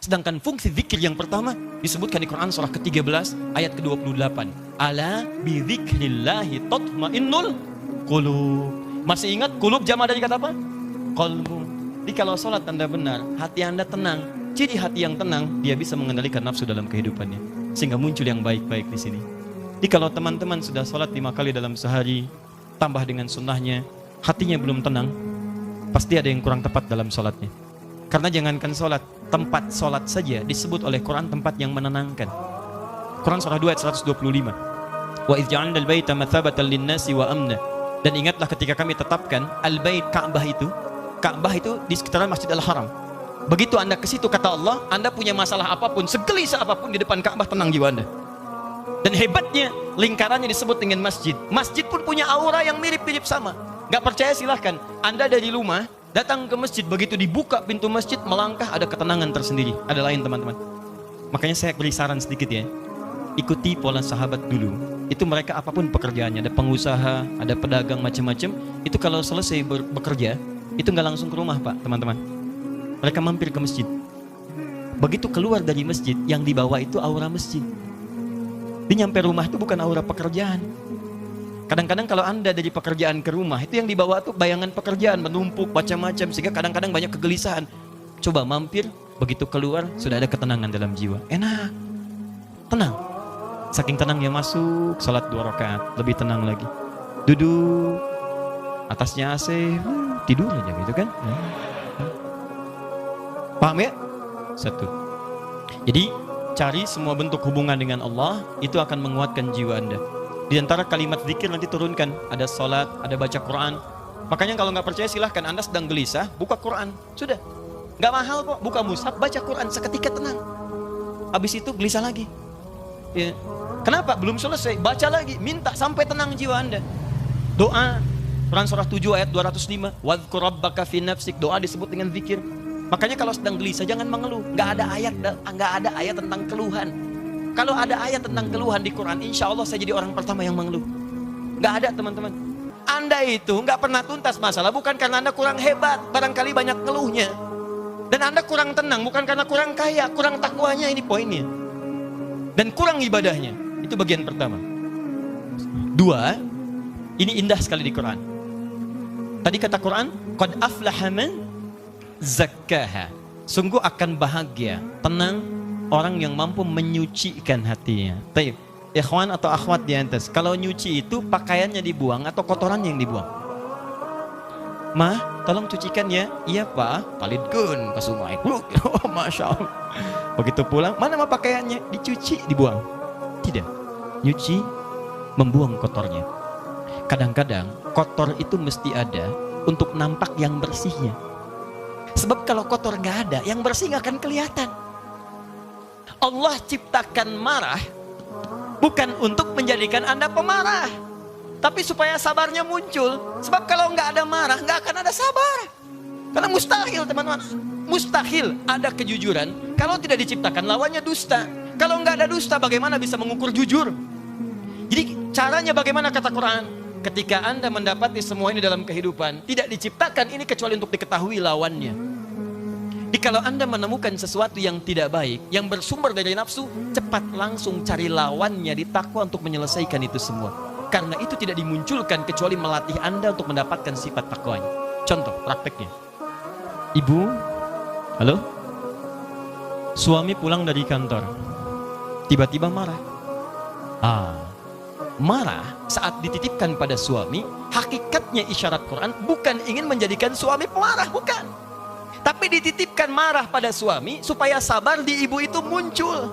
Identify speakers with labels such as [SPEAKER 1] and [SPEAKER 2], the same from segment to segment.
[SPEAKER 1] Sedangkan fungsi zikir yang pertama disebutkan di Quran surah ke-13 ayat ke-28. Ala bi dzikrillahi tatmainnul qulub. Masih ingat qulub jama dari kata apa? Qalbu. Jadi kalau sholat Anda benar, hati Anda tenang. Ciri hati yang tenang, dia bisa mengendalikan nafsu dalam kehidupannya. Sehingga muncul yang baik-baik di sini. Jadi kalau teman-teman sudah sholat 5 kali dalam sehari, tambah dengan sunnahnya, hatinya belum tenang, pasti ada yang kurang tepat dalam sholatnya. Karena jangankan sholat, tempat sholat saja disebut oleh Quran tempat yang menenangkan. Quran surah 2 ayat 125. Wa idh ja'alna al-baita mathabatan lin-nasi wa amna. Dan ingatlah ketika kami tetapkan al-bait, Ka'bah itu di sekitaran Masjid Al-Haram. Begitu Anda ke situ, kata Allah, Anda punya masalah apapun, segelisah apapun di depan Ka'bah, tenang jiwa Anda. Dan hebatnya lingkarannya disebut dengan masjid. Masjid pun punya aura yang mirip-mirip sama. Gak percaya silahkan, Anda dari rumah datang ke masjid, begitu dibuka pintu masjid, melangkah, ada ketenangan tersendiri. Ada lain teman-teman. Makanya saya beri saran sedikit ya. Ikuti pola sahabat dulu. Itu mereka apapun pekerjaannya, ada pengusaha, ada pedagang macam-macam. Itu kalau selesai bekerja, itu nggak langsung ke rumah Pak, teman-teman. Mereka mampir ke masjid. Begitu keluar dari masjid, yang dibawa itu aura masjid. Dia nyampe rumah itu bukan aura pekerjaan. Kadang-kadang kalau Anda dari pekerjaan ke rumah, itu yang dibawa tuh bayangan pekerjaan, menumpuk macam-macam, sehingga kadang-kadang banyak kegelisahan. Coba mampir, begitu keluar, sudah ada ketenangan dalam jiwa. Enak, tenang. Saking tenangnya masuk, salat 2 rakaat, lebih tenang lagi. Duduk, atasnya AC, tidur aja gitu kan. Paham ya? Satu. Jadi, cari semua bentuk hubungan dengan Allah, itu akan menguatkan jiwa Anda. Di antara kalimat zikir nanti turunkan, ada sholat, ada baca Quran. Makanya kalau nggak percaya silahkan, Anda sedang gelisah, buka Quran, sudah. Nggak mahal kok, buka mushaf, baca Quran, seketika tenang. Habis itu gelisah lagi. Ya. Kenapa? Belum selesai, baca lagi, minta sampai tenang jiwa Anda. Doa, Quran surah 7 ayat 205, wadhkur rabbaka fi nafsik, doa disebut dengan zikir. Makanya kalau sedang gelisah jangan mengeluh. Nggak ada ayat tentang keluhan. Kalau ada ayat tentang keluhan di Quran, insya Allah saya jadi orang pertama yang mengeluh. Nggak ada teman-teman. Anda itu nggak pernah tuntas masalah bukan karena Anda kurang hebat, barangkali banyak keluhnya. Dan Anda kurang tenang bukan karena kurang kaya, kurang takwanya, ini poinnya. Dan kurang ibadahnya, itu bagian pertama. 2, ini indah sekali di Quran. Tadi kata Quran, qad aflaha man zakkaha. Sungguh akan bahagia, tenang orang yang mampu menyucikan hatinya. Taib, ikhwan atau akhwat di atas, kalau nyuci itu pakaiannya dibuang atau kotorannya yang dibuang? Mah, tolong cucikan ya. Iya Pak, palidgun ke sungai. Oh, Masya Allah. Begitu pulang, mana mah pakaiannya? Dicuci, dibuang? Tidak. Nyuci, membuang kotornya. Kadang-kadang kotor itu mesti ada untuk nampak yang bersihnya. Sebab kalau kotor nggak ada, yang bersih nggak akan kelihatan. Allah ciptakan marah bukan untuk menjadikan Anda pemarah, tapi supaya sabarnya muncul. Sebab kalau nggak ada marah, nggak akan ada sabar. Karena mustahil teman-teman, mustahil ada kejujuran kalau tidak diciptakan lawannya dusta. Kalau nggak ada dusta, bagaimana bisa mengukur jujur? Jadi caranya bagaimana kata Quran? Ketika Anda mendapati semua ini dalam kehidupan, tidak diciptakan ini kecuali untuk diketahui lawannya. Jadi kalau Anda menemukan sesuatu yang tidak baik, yang bersumber dari nafsu, cepat langsung cari lawannya di takwa untuk menyelesaikan itu semua. Karena itu tidak dimunculkan kecuali melatih Anda untuk mendapatkan sifat takwanya. Contoh prakteknya. Ibu, halo? Suami pulang dari kantor, tiba-tiba marah. Marah saat dititipkan pada suami, hakikatnya isyarat Quran bukan ingin menjadikan suami pemarah, bukan. Tapi dititipkan marah pada suami supaya sabar di ibu itu muncul.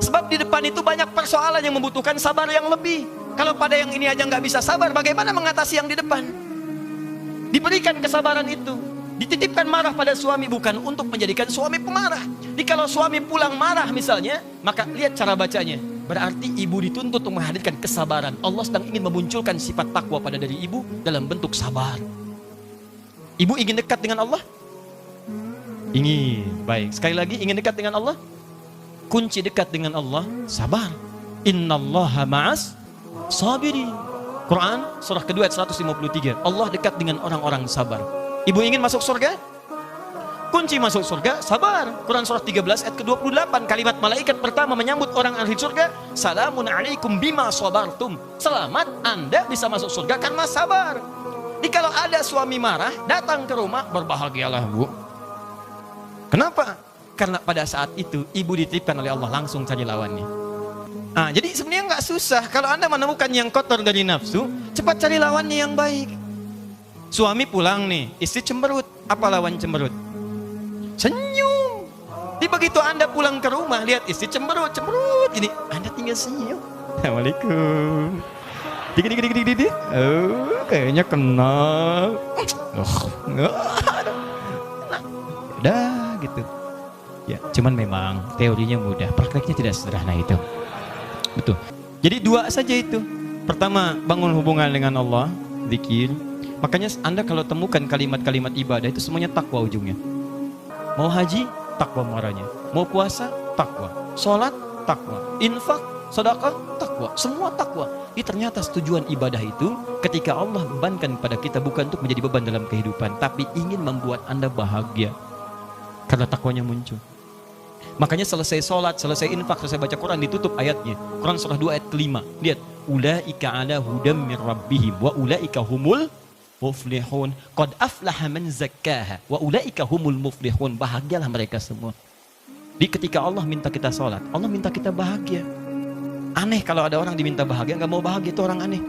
[SPEAKER 1] Sebab di depan itu banyak persoalan yang membutuhkan sabar yang lebih. Kalau pada yang ini aja nggak bisa sabar, bagaimana mengatasi yang di depan? Diberikan kesabaran itu. Dititipkan marah pada suami bukan untuk menjadikan suami pemarah. Jadi kalau suami pulang marah misalnya, maka lihat cara bacanya. Berarti ibu dituntut untuk menghadirkan kesabaran. Allah sedang ingin memunculkan sifat takwa pada diri ibu dalam bentuk sabar. Ibu ingin dekat dengan Allah? Ingin. Baik, sekali lagi ingin dekat dengan Allah? Kunci dekat dengan Allah, sabar. Innallaha ma'as sabirin. Quran surah kedua ayat 153. Allah dekat dengan orang-orang sabar. Ibu ingin masuk surga? Kunci masuk surga, sabar. Quran surah 13 ayat ke-28. Kalimat malaikat pertama menyambut orang ahli surga, salamun alaikum bima sabartum. Selamat, Anda bisa masuk surga karena sabar. Jadi kalau ada suami marah, datang ke rumah, berbahagialah bu. Kenapa? Karena pada saat itu, ibu dititipkan oleh Allah, langsung cari lawannya. Nah, jadi sebenarnya nggak susah. Kalau Anda menemukan yang kotor dari nafsu, cepat cari lawannya yang baik. Suami pulang nih, istri cemberut. Apa lawan cemberut? Senyum. Jadi begitu Anda pulang ke rumah, lihat istri cemberut ini, Anda tinggal senyum. Assalamualaikum. Dik. Oh, kayaknya kenal. Udah gitu. Ya, cuman memang teorinya mudah, prakteknya tidak sederhana itu. Betul. Jadi dua saja itu. Pertama, bangun hubungan dengan Allah, zikir. Makanya Anda kalau temukan kalimat-kalimat ibadah itu semuanya takwa ujungnya. Mau haji, takwa muaranya. Mau puasa, takwa. Sholat, takwa. Infak, sedekah, takwa. Semua takwa. Ini ternyata tujuan ibadah itu ketika Allah bebankan pada kita bukan untuk menjadi beban dalam kehidupan, tapi ingin membuat Anda bahagia. Karena takwanya muncul. Makanya selesai sholat, selesai infak, selesai baca Quran, ditutup ayatnya. Quran surah 2 ayat ke-5. Lihat. Ulaika ala hudam min rabbihim wa ulaika humul muflihun. Qad aflaha man zakkaha wa ulaika humul muflihun. Bahagialah mereka semua. Di ketika Allah minta kita sholat, Allah minta kita bahagia. Aneh kalau ada orang diminta bahagia, nggak mau bahagia, itu orang aneh.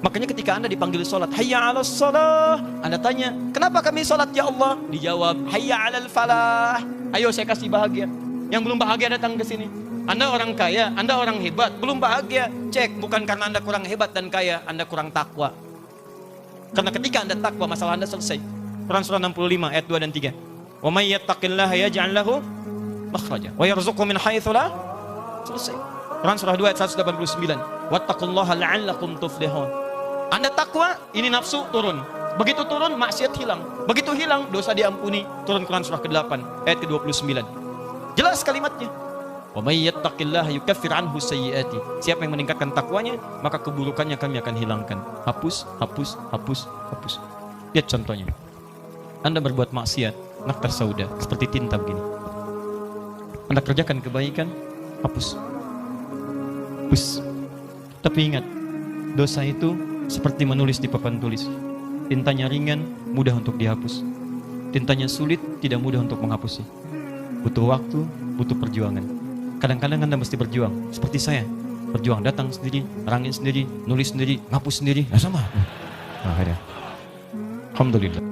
[SPEAKER 1] Makanya ketika Anda dipanggil sholat, hayya 'alas shalah, Anda tanya, kenapa kami sholat ya Allah? Dijawab, hayya 'alal falah. Ayo saya kasih bahagia. Yang belum bahagia datang ke sini. Anda orang kaya, Anda orang hebat, belum bahagia. Cek, bukan karena Anda kurang hebat dan kaya, Anda kurang takwa. Karena ketika Anda takwa, masalah Anda selesai. Quran surah 65 ayat 2 dan 3. Wa may yattaqillaha yaj'al lahu makhraja wa yarzuqhu min haitsu la. Selesai. Quran surah 2 ayat 189. Wattaqullaha la'allakum tuflihun. Anda takwa, ini nafsu turun. Begitu turun, maksiat hilang. Begitu hilang, dosa diampuni. Turun Quran surah ke-8 ayat ke-29. Jelas kalimatnya. Wa may yattaqillaha yukaffir anhu sayyiati. Siapa yang meningkatkan takwanya, maka keburukannya kami akan hilangkan. Hapus, hapus, hapus, hapus. Lihat contohnya. Anda berbuat maksiat, naftar sauda, seperti tinta begini. Anda kerjakan kebaikan, hapus. Hapus. Tapi ingat, dosa itu seperti menulis di papan tulis. Tintanya ringan, mudah untuk dihapus. Tintanya sulit, tidak mudah untuk menghapusnya. Butuh waktu, butuh perjuangan. Kadang-kadang Anda mesti berjuang, seperti saya. Berjuang, datang sendiri, terangin sendiri, nulis sendiri, ngapus sendiri. Nah sama. Nah, ada. Alhamdulillah.